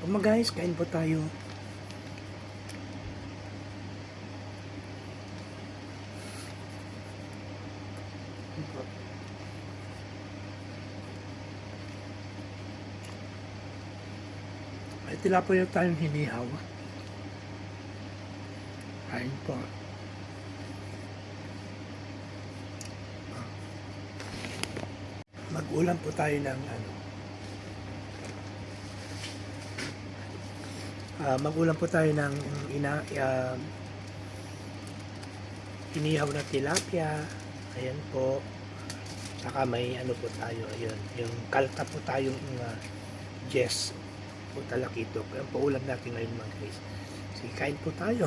Mga guys, kain po tayo. May tilapia tayong hinihaw. Kain po. Mag-ulam po tayo ng mag-ulam po tayo ng inihaw na tilapia. Ayan po. Saka may po tayo. Ayun. Yung kalta po tayong Jess po talakitok. Ayan po ulam natin ngayon mga guys. Sige, kain po tayo.